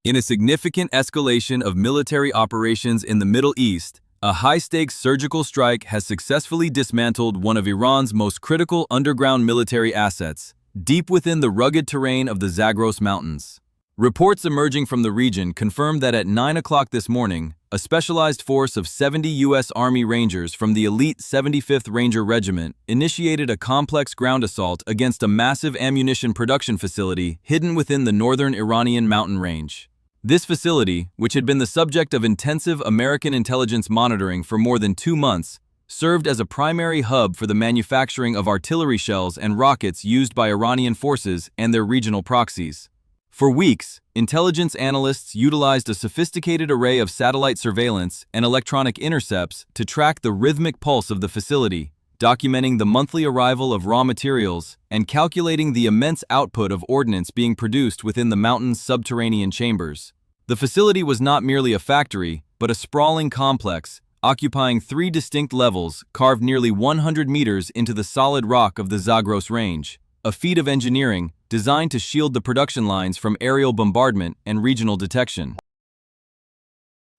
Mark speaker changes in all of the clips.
Speaker 1: In a significant escalation of military operations in the Middle East, a high-stakes surgical strike has successfully dismantled one of Iran's most critical underground military assets, deep within the rugged terrain of the Zagros Mountains. Reports emerging from the region confirmed that at 9 o'clock this morning, a specialized force of 70 U.S. Army Rangers from the elite 75th Ranger Regiment initiated a complex ground assault against a massive ammunition production facility hidden within the northern Iranian mountain range. This facility, which had been the subject of intensive American intelligence monitoring for more than 2 months, served as a primary hub for the manufacturing of artillery shells and rockets used by Iranian forces and their regional proxies. For weeks, intelligence analysts utilized a sophisticated array of satellite surveillance and electronic intercepts to track the rhythmic pulse of the facility, documenting the monthly arrival of raw materials and calculating the immense output of ordnance being produced within the mountain's subterranean chambers. The facility was not merely a factory, but a sprawling complex, occupying 3 distinct levels carved nearly 100 meters into the solid rock of the Zagros Range, a feat of engineering designed to shield the production lines from aerial bombardment and regional detection.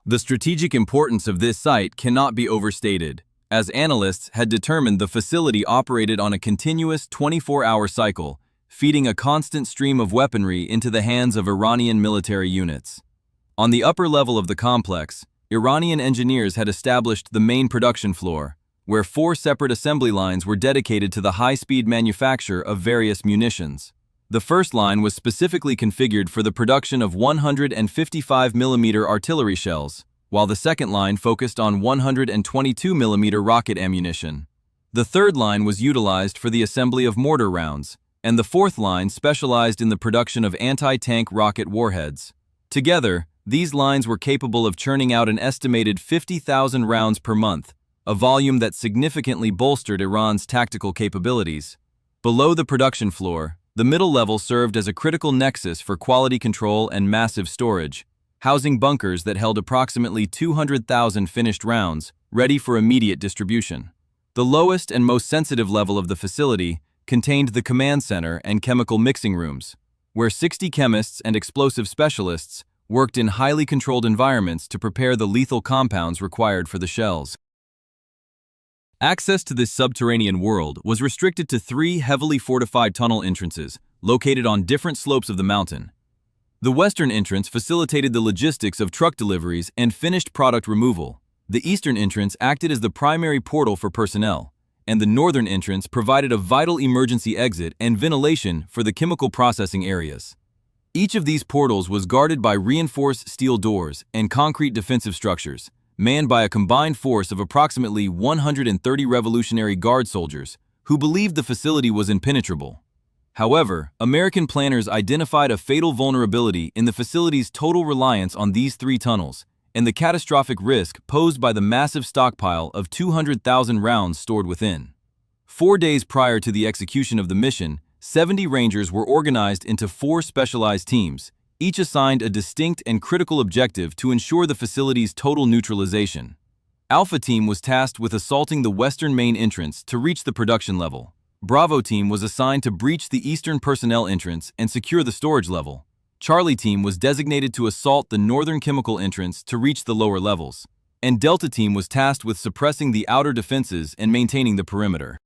Speaker 1: The strategic importance of this site cannot be overstated, as analysts had determined the facility operated on a continuous 24-hour cycle, feeding a constant stream of weaponry into the hands of Iranian military units. On the upper level of the complex, Iranian engineers had established the main production floor, where 4 separate assembly lines were dedicated to the high-speed manufacture of various munitions. The first line was specifically configured for the production of 155mm artillery shells, while the second line focused on 122mm rocket ammunition. The third line was utilized for the assembly of mortar rounds, and the fourth line specialized in the production of anti-tank rocket warheads. Together, these lines were capable of churning out an estimated 50,000 rounds per month, a volume that significantly bolstered Iran's tactical capabilities. Below the production floor, the middle level served as a critical nexus for quality control and massive storage, housing bunkers that held approximately 200,000 finished rounds, ready for immediate distribution. The lowest and most sensitive level of the facility contained the command center and chemical mixing rooms, where 60 chemists and explosive specialists worked in highly controlled environments to prepare the lethal compounds required for the shells. Access to this subterranean world was restricted to 3 heavily fortified tunnel entrances located on different slopes of the mountain. The western entrance facilitated the logistics of truck deliveries and finished product removal. The eastern entrance acted as the primary portal for personnel, and the northern entrance provided a vital emergency exit and ventilation for the chemical processing areas. Each of these portals was guarded by reinforced steel doors and concrete defensive structures, manned by a combined force of approximately 130 Revolutionary Guard soldiers who believed the facility was impenetrable. However, American planners identified a fatal vulnerability in the facility's total reliance on these 3 tunnels and the catastrophic risk posed by the massive stockpile of 200,000 rounds stored within. 4 days prior to the execution of the mission, 70 Rangers were organized into 4 specialized teams, each assigned a distinct and critical objective to ensure the facility's total neutralization. Alpha Team was tasked with assaulting the western main entrance to reach the production level. Bravo Team was assigned to breach the eastern personnel entrance and secure the storage level. Charlie Team was designated to assault the northern chemical entrance to reach the lower levels. And Delta Team was tasked with suppressing the outer defenses and maintaining the perimeter.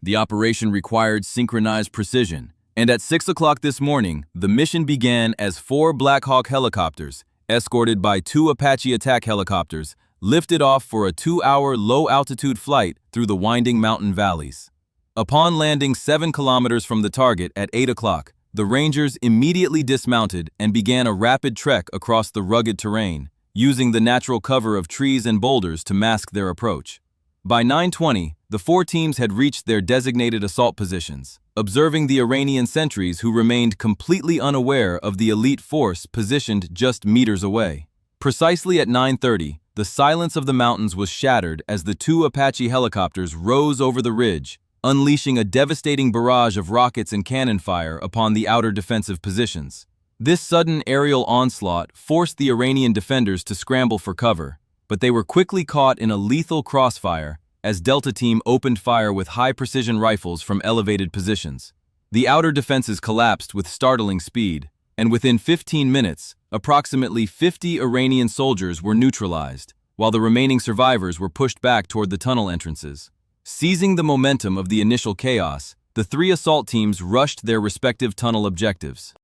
Speaker 1: The operation required synchronized precision, and at 6 o'clock this morning, the mission began as 4 Black Hawk helicopters, escorted by 2 Apache attack helicopters, lifted off for a 2-hour low-altitude flight through the winding mountain valleys. Upon landing 7 kilometers from the target at 8 o'clock, the Rangers immediately dismounted and began a rapid trek across the rugged terrain, using the natural cover of trees and boulders to mask their approach. By 9:20, the 4 teams had reached their designated assault positions, observing the Iranian sentries who remained completely unaware of the elite force positioned just meters away. Precisely at 9:30, the silence of the mountains was shattered as the 2 Apache helicopters rose over the ridge, unleashing a devastating barrage of rockets and cannon fire upon the outer defensive positions. This sudden aerial onslaught forced the Iranian defenders to scramble for cover, but they were quickly caught in a lethal crossfire as Delta Team opened fire with high-precision rifles from elevated positions. The outer defenses collapsed with startling speed, and within 15 minutes, approximately 50 Iranian soldiers were neutralized, while the remaining survivors were pushed back toward the tunnel entrances. Seizing the momentum of the initial chaos, the three assault teams rushed their respective tunnel objectives.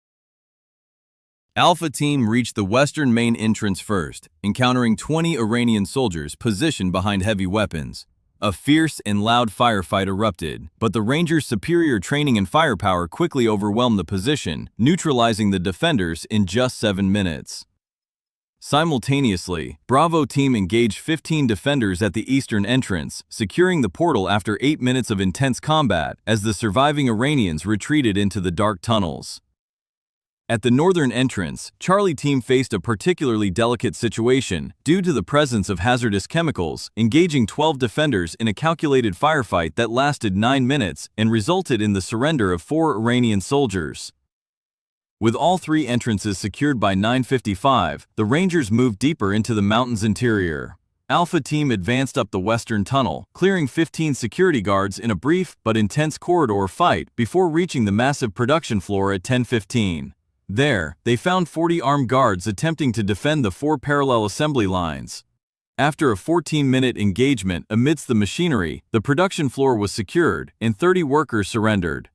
Speaker 1: Alpha Team reached the western main entrance first, encountering 20 Iranian soldiers positioned behind heavy weapons. A fierce and loud firefight erupted, but the Rangers' superior training and firepower quickly overwhelmed the position, neutralizing the defenders in just 7 minutes. Simultaneously, Bravo Team engaged 15 defenders at the eastern entrance, securing the portal after 8 minutes of intense combat as the surviving Iranians retreated into the dark tunnels. At the northern entrance, Charlie Team faced a particularly delicate situation due to the presence of hazardous chemicals, engaging 12 defenders in a calculated firefight that lasted 9 minutes and resulted in the surrender of 4 Iranian soldiers. With all 3 entrances secured by 9:55, the Rangers moved deeper into the mountain's interior. Alpha Team advanced up the western tunnel, clearing 15 security guards in a brief but intense corridor fight before reaching the massive production floor at 10:15. There, they found 40 armed guards attempting to defend the 4 parallel assembly lines. After a 14-minute engagement amidst the machinery, the production floor was secured and 30 workers surrendered.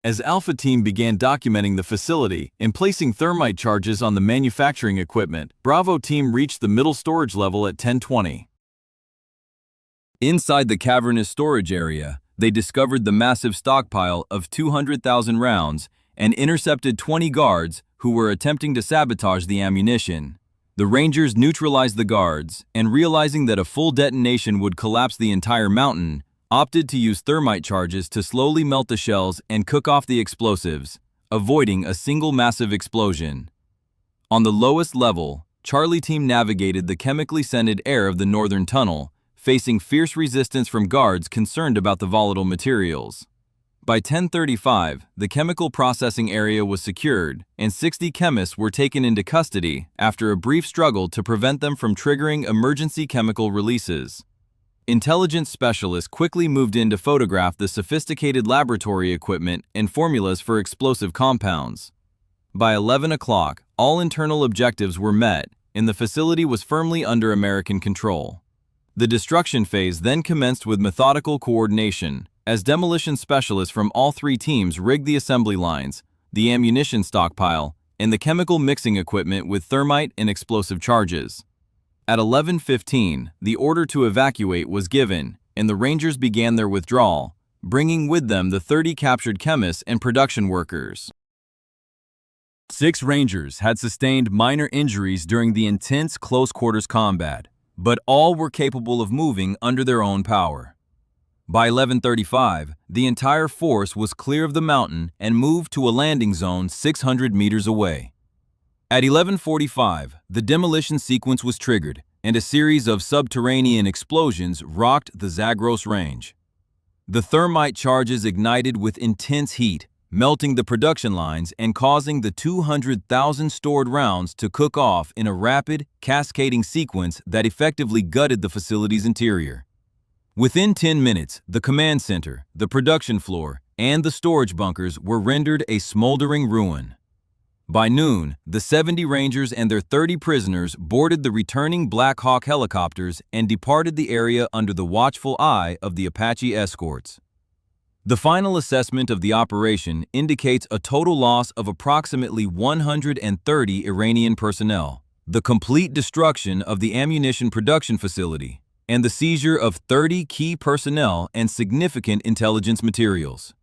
Speaker 1: As Alpha Team began documenting the facility and placing thermite charges on the manufacturing equipment, Bravo Team reached the middle storage level at 10:20. Inside the cavernous storage area, they discovered the massive stockpile of 200,000 rounds and intercepted 20 guards who were attempting to sabotage the ammunition. The Rangers neutralized the guards, and realizing that a full detonation would collapse the entire mountain, opted to use thermite charges to slowly melt the shells and cook off the explosives, avoiding a single massive explosion. On the lowest level, Charlie Team navigated the chemically scented air of the northern tunnel, facing fierce resistance from guards concerned about the volatile materials. By 10:35, the chemical processing area was secured, and 60 chemists were taken into custody after a brief struggle to prevent them from triggering emergency chemical releases. Intelligence specialists quickly moved in to photograph the sophisticated laboratory equipment and formulas for explosive compounds. By 11 o'clock, all internal objectives were met, and the facility was firmly under American control. The destruction phase then commenced with methodical coordination, as demolition specialists from all 3 teams rigged the assembly lines, the ammunition stockpile, and the chemical mixing equipment with thermite and explosive charges. At 11:15, the order to evacuate was given, and the Rangers began their withdrawal, bringing with them the 30 captured chemists and production workers. 6 Rangers had sustained minor injuries during the intense close-quarters combat, but all were capable of moving under their own power. By 11:35, the entire force was clear of the mountain and moved to a landing zone 600 meters away. At 11:45, the demolition sequence was triggered, and a series of subterranean explosions rocked the Zagros Range. The thermite charges ignited with intense heat, melting the production lines and causing the 200,000 stored rounds to cook off in a rapid, cascading sequence that effectively gutted the facility's interior. Within 10 minutes, the command center, the production floor, and the storage bunkers were rendered a smoldering ruin. By noon, the 70 Rangers and their 30 prisoners boarded the returning Black Hawk helicopters and departed the area under the watchful eye of the Apache escorts. The final assessment of the operation indicates a total loss of approximately 130 Iranian personnel, the complete destruction of the ammunition production facility, and the seizure of 30 key personnel and significant intelligence materials.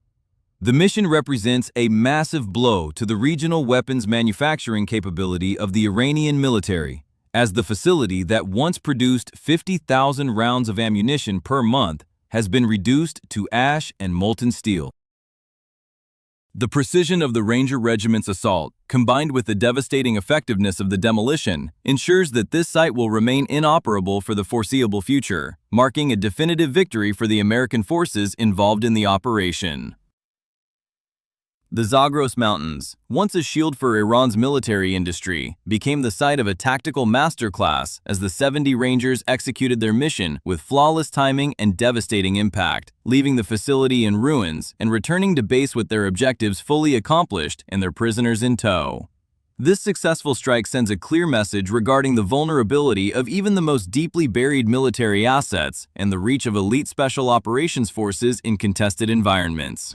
Speaker 1: The mission represents a massive blow to the regional weapons manufacturing capability of the Iranian military, as the facility that once produced 50,000 rounds of ammunition per month has been reduced to ash and molten steel. The precision of the Ranger Regiment's assault, combined with the devastating effectiveness of the demolition, ensures that this site will remain inoperable for the foreseeable future, marking a definitive victory for the American forces involved in the operation. The Zagros Mountains, once a shield for Iran's military industry, became the site of a tactical masterclass as the 70 Rangers executed their mission with flawless timing and devastating impact, leaving the facility in ruins and returning to base with their objectives fully accomplished and their prisoners in tow. This successful strike sends a clear message regarding the vulnerability of even the most deeply buried military assets and the reach of elite special operations forces in contested environments.